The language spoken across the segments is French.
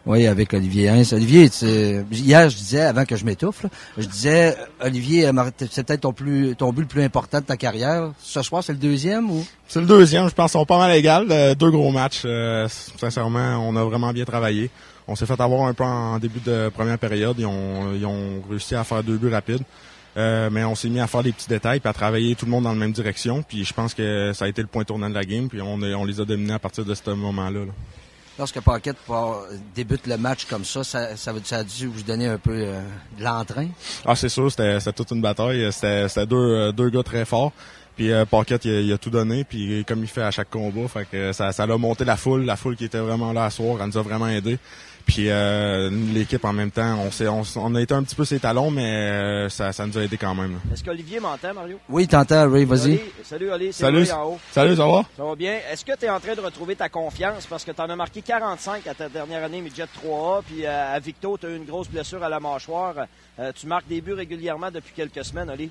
Oui, avec Olivier Hintz. Olivier, hier, je disais, avant que je m'étouffe, là, je disais, Olivier, c'est peut-être ton but le plus important de ta carrière. Ce soir, c'est le deuxième ou? C'est le deuxième, je pense, ils sont pas mal égales. Deux gros matchs. Sincèrement, on a vraiment bien travaillé. On s'est fait avoir un peu en début de première période. Ils ont réussi à faire 2 buts rapides. Mais on s'est mis à faire des petits détails puis à travailler tout le monde dans la même direction. Puis je pense que ça a été le point tournant de la game. Puis on les a dominés à partir de ce moment-là. Là. Lorsque Paquette débute le match comme ça a dû vous donner un peu de l'entrain? Ah, c'est sûr, c'était toute une bataille. C'était deux gars très forts. Puis Paquette, il a tout donné. Puis comme il fait à chaque combat, fait que ça a monté la foule qui était vraiment là à soir. Elle nous a vraiment aidés. Puis l'équipe en même temps, on a été un petit peu ses talons, mais ça nous a aidé quand même. Là. Est-ce qu'Olivier m'entend, Mario? Oui, t'entends, Ray, vas-y. Salut, Oli. Salut, en haut. Salut, ça va? Ça va bien. Est-ce que tu es en train de retrouver ta confiance? Parce que tu en as marqué 45 à ta dernière année Midget 3A, puis à Victo, tu as eu une grosse blessure à la mâchoire. Tu marques des buts régulièrement depuis quelques semaines, Oli?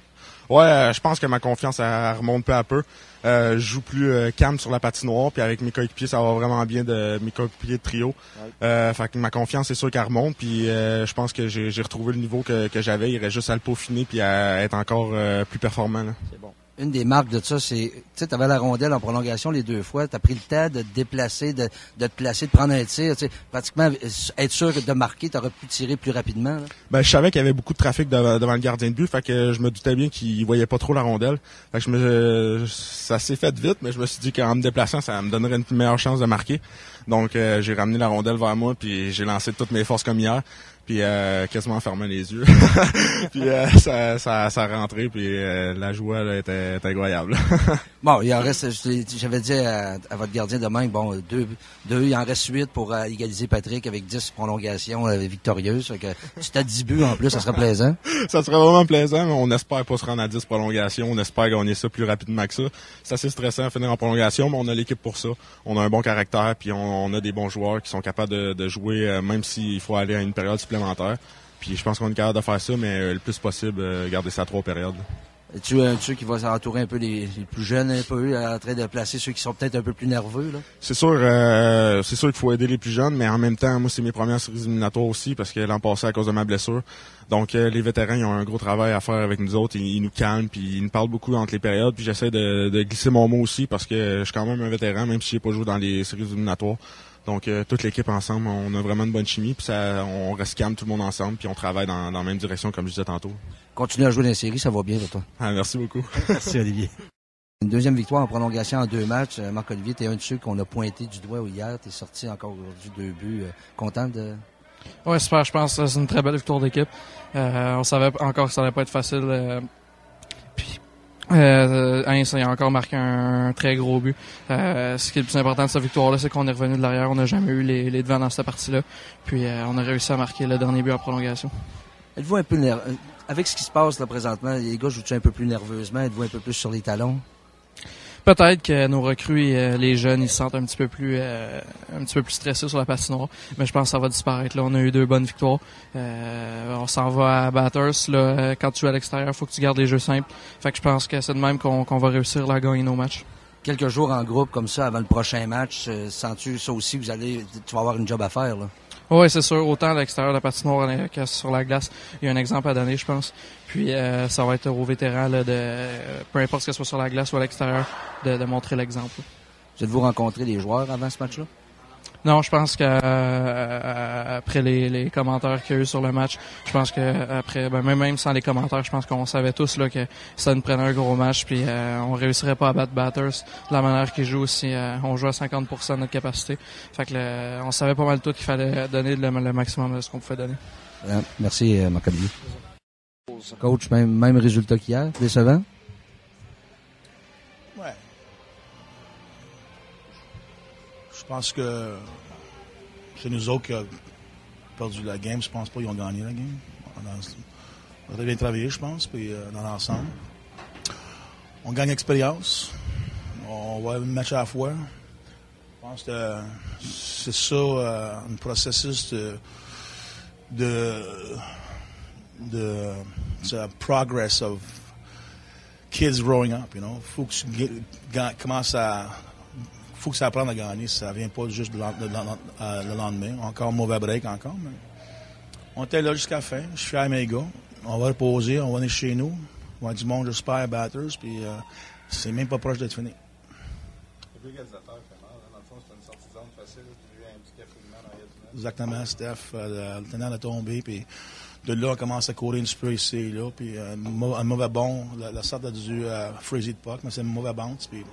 Ouais, je pense que ma confiance elle remonte peu à peu. Je joue plus calme sur la patinoire, puis avec mes coéquipiers, ça va vraiment bien mes coéquipiers de trio. Ouais. Fait que ma confiance, c'est sûr qu'elle remonte, puis je pense que j'ai retrouvé le niveau que j'avais. Il reste juste à le peaufiner puis à être encore plus performant. Là. C'est bon. Une des marques de ça, c'est, tu sais, t'avais la rondelle en prolongation les 2 fois, t'as pris le temps de te déplacer, de te placer, de prendre un tir, tu sais, pratiquement être sûr de marquer, t'aurais pu tirer plus rapidement. Là. Ben, je savais qu'il y avait beaucoup de trafic devant le gardien de but, fait que je me doutais bien qu'il voyait pas trop la rondelle. Fait que ça s'est fait vite, mais je me suis dit qu'en me déplaçant, ça me donnerait une meilleure chance de marquer. Donc, j'ai ramené la rondelle vers moi, puis j'ai lancé toutes mes forces comme hier. Puis quasiment fermé les yeux. Puis ça a rentré, puis la joie là, était incroyable. Bon, il en reste, j'avais dit à votre gardien de même, bon, deux, il en reste 8 pour égaliser Patrick avec 10 prolongations victorieuses. Fait que si t'as 10 buts en plus, ça serait plaisant. Ça serait vraiment plaisant, mais on espère pas se rendre à 10 prolongations. On espère gagner ça plus rapidement que ça. C'est assez stressant à finir en prolongation, mais on a l'équipe pour ça. On a un bon caractère, puis on a des bons joueurs qui sont capables de jouer, même s'il faut aller à une période supplémentaire. Puis je pense qu'on est capable de faire ça, mais le plus possible, garder ça à 3 périodes. Es-tu un de ceux qui va s'entourer un peu les plus jeunes, un peu, en train de placer ceux qui sont peut-être un peu plus nerveux, là? C'est sûr qu'il faut aider les plus jeunes, mais en même temps, moi, c'est mes premières séries éliminatoires aussi, parce que l'an passé, à cause de ma blessure. Donc, les vétérans, ils ont un gros travail à faire avec nous autres. Ils nous calment, puis ils nous parlent beaucoup entre les périodes. Puis j'essaie de glisser mon mot aussi, parce que je suis quand même un vétéran, même si j'ai pas joué dans les séries éliminatoires. Donc, toute l'équipe ensemble, on a vraiment une bonne chimie, puis on reste calme tout le monde ensemble, puis on travaille dans la même direction, comme je disais tantôt. Continue à jouer dans les séries, ça va bien pour toi. Ah, merci beaucoup. Merci, Olivier. Une deuxième victoire en prolongation en 2 matchs. Marc-Olivier, t'es un de ceux qu'on a pointé du doigt hier. T'es sorti encore aujourd'hui 2 buts. Content de... Oui, super. Je pense que c'est une très belle victoire d'équipe. On savait encore que ça allait pas être facile. Hintz a encore marqué un très gros but. Ce qui est le plus important de cette victoire-là, c'est qu'on est revenu de l'arrière. On n'a jamais eu les devants dans cette partie-là. Puis on a réussi à marquer le dernier but en prolongation. Êtes-vous un peu avec ce qui se passe là présentement, les gars jouent un peu plus nerveusement? Êtes-vous un peu plus sur les talons? Peut-être que nos recrues et les jeunes, ils se sentent un petit peu plus stressés sur la patinoire, mais je pense que ça va disparaître. Là, on a eu 2 bonnes victoires. On s'en va à Bathurst. Là, quand tu joues à l'extérieur, il faut que tu gardes les jeux simples. Fait que je pense que c'est de même qu'on va réussir à gagner nos matchs. Quelques jours en groupe comme ça avant le prochain match, sens-tu ça aussi tu vas avoir une job à faire là? Oui, c'est sûr. Autant à l'extérieur de la patinoire que sur la glace. Il y a un exemple à donner, je pense. Puis ça va être aux vétérans là, peu importe ce que ce soit sur la glace ou à l'extérieur, de montrer l'exemple. Vous êtes-vous rencontré des joueurs avant ce match-là? Non, je pense qu'après les commentaires qu'il y a eu sur le match, je pense que après, même sans les commentaires, je pense qu'on savait tous là que ça nous prenait un gros match, puis on réussirait pas à battre Bathurst de la manière qu'ils jouent si on joue à 50% de notre capacité. Fait que on savait pas mal tout qu'il fallait donner le maximum de ce qu'on pouvait donner. Merci Marc-Olivier. Coach, même résultat qu'hier, décevant? Ouais. Je pense que c'est nous autres qui avons perdu la game. Je pense pas qu'ils ont gagné la game. On a bien travaillé, je pense, puis dans l'ensemble. On gagne expérience. On va un match à la fois. Je pense que c'est ça, un processus de progress of kids growing up, you know. Faut que tu commences à faut que ça apprenne à gagner. Ça vient pas juste le lendemain. Encore un mauvais break encore. Mais on était là jusqu'à la fin. Je suis fier à mes gars. On va reposer, on va aller chez nous. On va avoir du monde, j'espère, batters. Puis c'est même pas proche d'être fini. Le égalisateur fait mal. Dans le fond, c'était une sortie de zone facile. Tu as eu un petit cafouillement dans la Exactement, Steph. Le tenant a tombé. Puis de là, on commence à courir une spray ici et là. Puis un mauvais bond. La sorte a du frisé de puck, mais c'est un mauvais bounce. Puis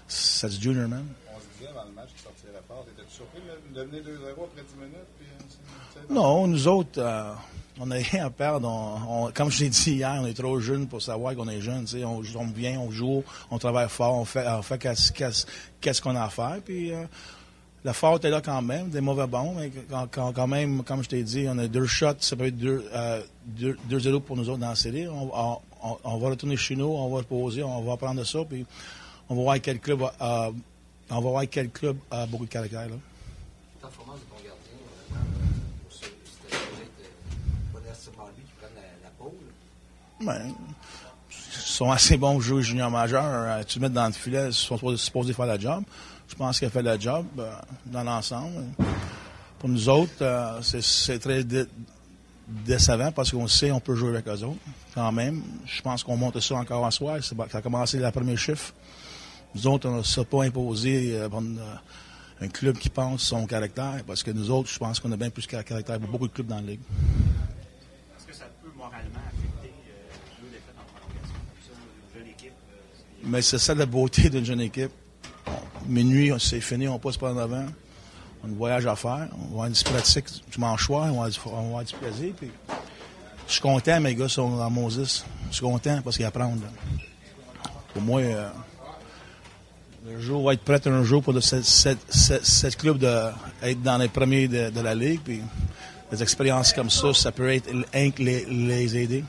c'est du junior, man. On se disait avant le match qu'il sortirait fort. T'étais-tu surpris de mener 2-0 après 10 minutes? Puis, non, nous autres, on n'a rien à perdre. Comme je l'ai dit hier, on est trop jeunes pour savoir qu'on est jeunes. On vient, on joue, on travaille fort, on fait qu'est-ce qu'on a à faire. Puis la faute est là quand même, des mauvais bons. Mais quand même, comme je t'ai dit, on a 2 shots, ça peut être 2-0 pour nous autres dans la série. On va retourner chez nous, on va reposer, on va prendre ça. Puis on va voir quel club a beaucoup de caractère. Là. La performance de ton gardien, c'était pas nécessairement lui qui prenne la pôle. Ben, ils sont assez bons pour jouer junior majeur. Tu le mets dans le filet, ils sont supposés faire la job. Je pense qu'il a fait le job dans l'ensemble. Pour nous autres, c'est très décevant parce qu'on sait qu'on peut jouer avec eux autres. Quand même, je pense qu'on monte ça encore en soir. Ça a commencé la première chiffre. Nous autres, on ne s'est pas imposé un club qui pense son caractère, parce que nous autres, je pense qu'on a bien plus de caractère pour beaucoup de clubs dans la Ligue. Est-ce que ça peut moralement affecter 2 défaites en prolongation comme ça, une jeune équipe? Mais c'est ça la beauté d'une jeune équipe. Minuit, c'est fini, on passe par en avant. On a un voyage à faire, on va avoir une pratique dimanche soir, on va avoir du plaisir. Puis, je suis content, mes gars sont dans Moses. Je suis content parce qu'ils apprennent. Pour moi, le jour va être prêt un jour pour cette club d'être dans les premiers de la Ligue. Puis des expériences comme ça peut être les aider.